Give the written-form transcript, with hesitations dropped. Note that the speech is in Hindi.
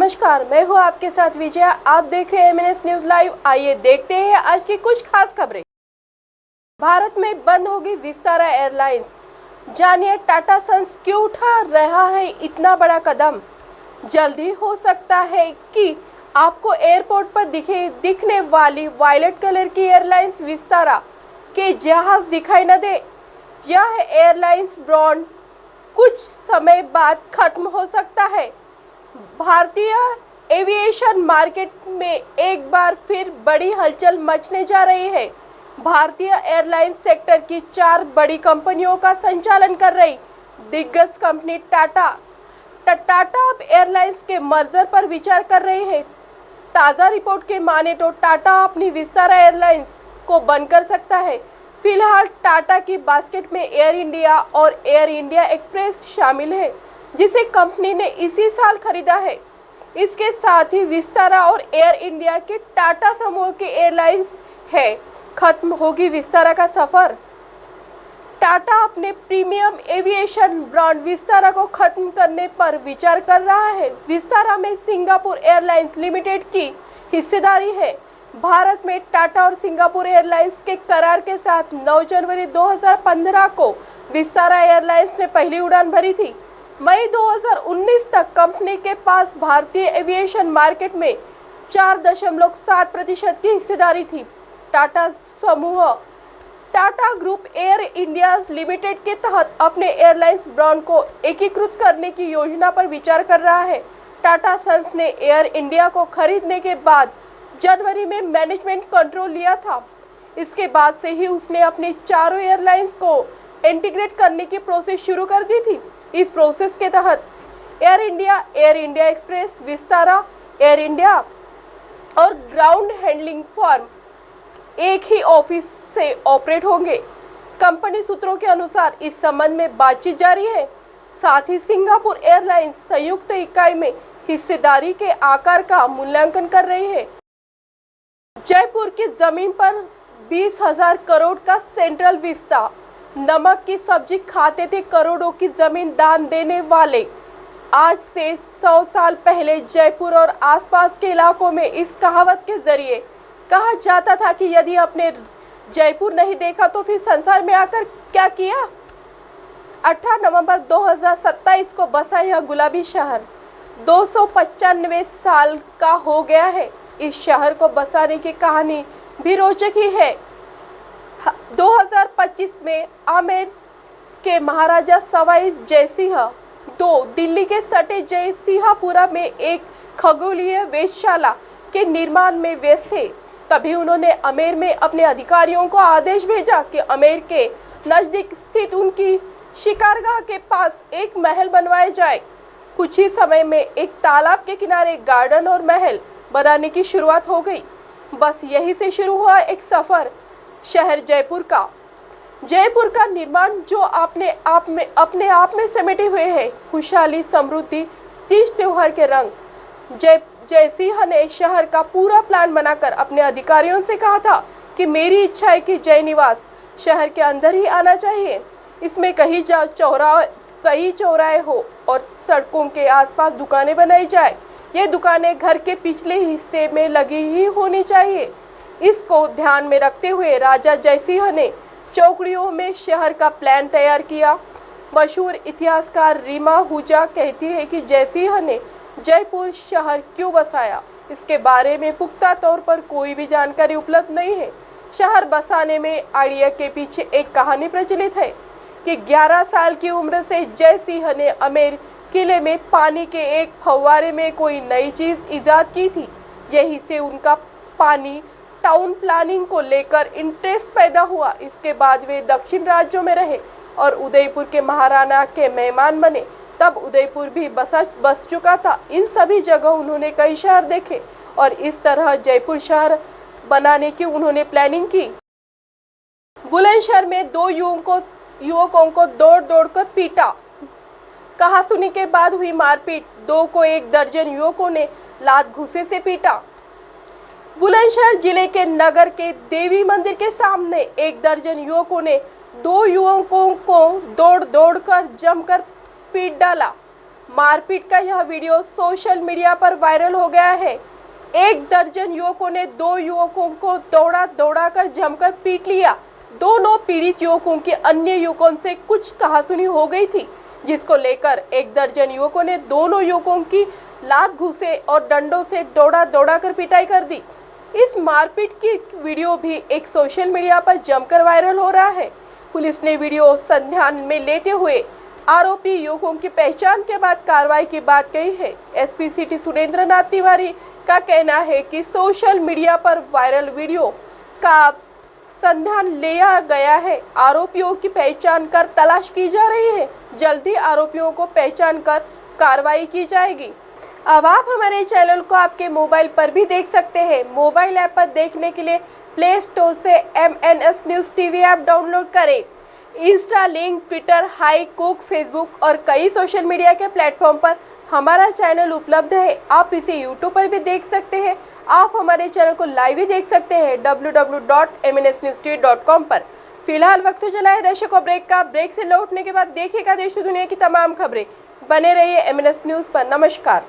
नमस्कार, मैं हूं आपके साथ विजया। आप देख रहे हैं एमएनएस न्यूज लाइव। आइए देखते हैं आज की कुछ खास खबरें। भारत में बंद होगी विस्तारा एयरलाइंस। जानिए टाटा सन्स क्यों उठा रहा है इतना बड़ा कदम। जल्दी हो सकता है कि आपको एयरपोर्ट पर दिखने वाली वायलेट कलर की एयरलाइंस विस्तारा के जहाज दिखाई न दे। यह एयरलाइंस ब्रांड कुछ समय बाद खत्म हो सकता है। भारतीय एविएशन मार्केट में एक बार फिर बड़ी हलचल मचने जा रही है। भारतीय एयरलाइंस सेक्टर की 4 बड़ी कंपनियों का संचालन कर रही दिग्गज कंपनी टाटा अब एयरलाइंस के मर्जर पर विचार कर रही है। ताज़ा रिपोर्ट के माने तो टाटा अपनी विस्तारा एयरलाइंस को बंद कर सकता है। फिलहाल टाटा की बास्केट में एयर इंडिया और एयर इंडिया एक्सप्रेस शामिल है, जिसे कंपनी ने इसी साल खरीदा है। इसके साथ ही विस्तारा और एयर इंडिया के टाटा समूह की एयरलाइंस है। खत्म होगी विस्तारा का सफर। टाटा अपने प्रीमियम एविएशन ब्रांड विस्तारा को खत्म करने पर विचार कर रहा है। विस्तारा में सिंगापुर एयरलाइंस लिमिटेड की हिस्सेदारी है। भारत में टाटा और सिंगापुर एयरलाइंस के करार के साथ 9 जनवरी 2015 को विस्तारा एयरलाइंस ने पहली उड़ान भरी थी। मई 2019 तक कंपनी के पास भारतीय एविएशन मार्केट में 4.7% की हिस्सेदारी थी। टाटा समूह Tata group air India limited के तहत अपने एयरलाइंस ब्रांड को एकीकृत करने की योजना पर विचार कर रहा है। टाटा सन्स ने एयर इंडिया को खरीदने के बाद जनवरी में मैनेजमेंट कंट्रोल लिया था। इसके बाद से ही उसने अपनी चारों एयरलाइंस को इंटीग्रेट करने की प्रोसेस शुरू कर दी थी। इस प्रोसेस के तहत air India express, Vistara, air India और ग्राउंड हैंडलिंग फर्म एक ही ऑफिस से ऑपरेट होंगे। कंपनी सूत्रों के अनुसार इस संबंध में बातचीत जारी है। साथ ही सिंगापुर एयरलाइंस संयुक्त इकाई में हिस्सेदारी के आकार का मूल्यांकन कर रही है। जयपुर की जमीन पर 20,000 करोड़ का सेंट्रल विस्ता। नमक की सब्जी खाते थे करोड़ों की जमीन दान देने वाले। आज से 100 साल पहले जयपुर और आसपास के इलाकों में इस कहावत के जरिए कहा जाता था कि यदि आपने जयपुर नहीं देखा तो फिर संसार में आकर क्या किया। 18 नवंबर 2027 को बसा यह गुलाबी शहर 295 साल का हो गया है। इस शहर को बसाने की कहानी भी रोचक ही है। 2025 में आमेर के महाराजा सवाई जयसिंह दिल्ली के सटे जयसिंहपुरा में एक खगोलीय वेधशाला के निर्माण में व्यस्त थे। तभी उन्होंने आमेर में अपने अधिकारियों को आदेश भेजा कि आमेर के नजदीक स्थित उनकी शिकारगाह के पास एक महल बनवाया जाए। कुछ ही समय में एक तालाब के किनारे गार्डन और महल बनाने की शुरुआत हो गई। बस यही से शुरू हुआ एक सफर शहर जयपुर का निर्माण जो अपने आप में समेटे हुए है खुशहाली, समृद्धि, तीज त्योहार के रंग। जयसिंह ने शहर का पूरा प्लान बनाकर अपने अधिकारियों से कहा था कि मेरी इच्छा है कि जय निवास शहर के अंदर ही आना चाहिए। इसमें कई चौराहे हो और सड़कों के आसपास दुकानें बनाई जाए। ये दुकानें घर के पिछले हिस्से में लगी ही होनी चाहिए। इसको ध्यान में रखते हुए राजा जयसिंह ने चौकड़ियों में शहर का प्लान तैयार किया। मशहूर इतिहासकार रीमा हुजा कहती है कि जयसिंह ने जयपुर शहर क्यों बसाया, इसके बारे में पुख्ता तौर पर कोई भी जानकारी उपलब्ध नहीं है। शहर बसाने में आइडिया के पीछे एक कहानी प्रचलित है कि 11 साल की उम्र से जयसिंह ने आमेर किले में पानी के एक फव्वारे में कोई नई चीज इजाद की थी। यही से उनका पानी टाउन प्लानिंग को लेकर इंटरेस्ट पैदा हुआ। इसके बाद वे दक्षिण राज्यों में रहे और उदयपुर के महाराणा के मेहमान बने। तब उदयपुर भी बस चुका था। इन सभी जगह उन्होंने कई शहर देखे और इस तरह जयपुर शहर बनाने की उन्होंने प्लानिंग की। बुलंदशहर में 2 युवकों को दौड़ कर पीटा। कहासुनी के बाद हुई मारपीट। 2 को 1 दर्जन युवकों ने लात घूंसे से पीटा। बुलंदशहर जिले के नगर के देवी मंदिर के सामने 1 दर्जन युवकों ने 2 युवकों को दौड़ कर जमकर पीट डाला। मारपीट का यह वीडियो सोशल मीडिया पर वायरल हो गया है। 1 दर्जन युवकों ने 2 युवकों को दौड़ा कर जमकर पीट लिया। दोनों पीड़ित युवकों की अन्य युवकों से कुछ कहासुनी हो गई थी, जिसको लेकर 1 दर्जन युवकों ने दोनों युवकों की लात घूंसे और डंडों से दौड़ा कर पिटाई कर दी। इस मारपीट की वीडियो भी एक सोशल मीडिया पर जमकर वायरल हो रहा है। पुलिस ने वीडियो संज्ञान में लेते हुए आरोपी युवकों की पहचान के बाद कार्रवाई की बात कही है। एसपी सिटी सुरेंद्र नाथ तिवारी का कहना है कि सोशल मीडिया पर वायरल वीडियो का संज्ञान लिया गया है। आरोपियों की पहचान कर तलाश की जा रही है। जल्द ही आरोपियों को पहचान कर कार्रवाई की जाएगी। अब आप हमारे चैनल को आपके मोबाइल पर भी देख सकते हैं। मोबाइल ऐप पर देखने के लिए प्ले स्टोर से MNS news TV app download करें। इंस्टा, लिंक, ट्विटर, हाई कुक, फेसबुक और कई सोशल मीडिया के प्लेटफॉर्म पर हमारा चैनल उपलब्ध है। आप इसे यूट्यूब पर भी देख सकते हैं। आप हमारे चैनल को लाइव भी देख सकते हैं www.mnsnewstv.com पर। फिलहाल वक्त तो चला है दर्शकों ब्रेक का। ब्रेक से लौटने के बाद देखिएगा देश और दुनिया की तमाम खबरें। बने रहिए MNS न्यूज़ पर। नमस्कार।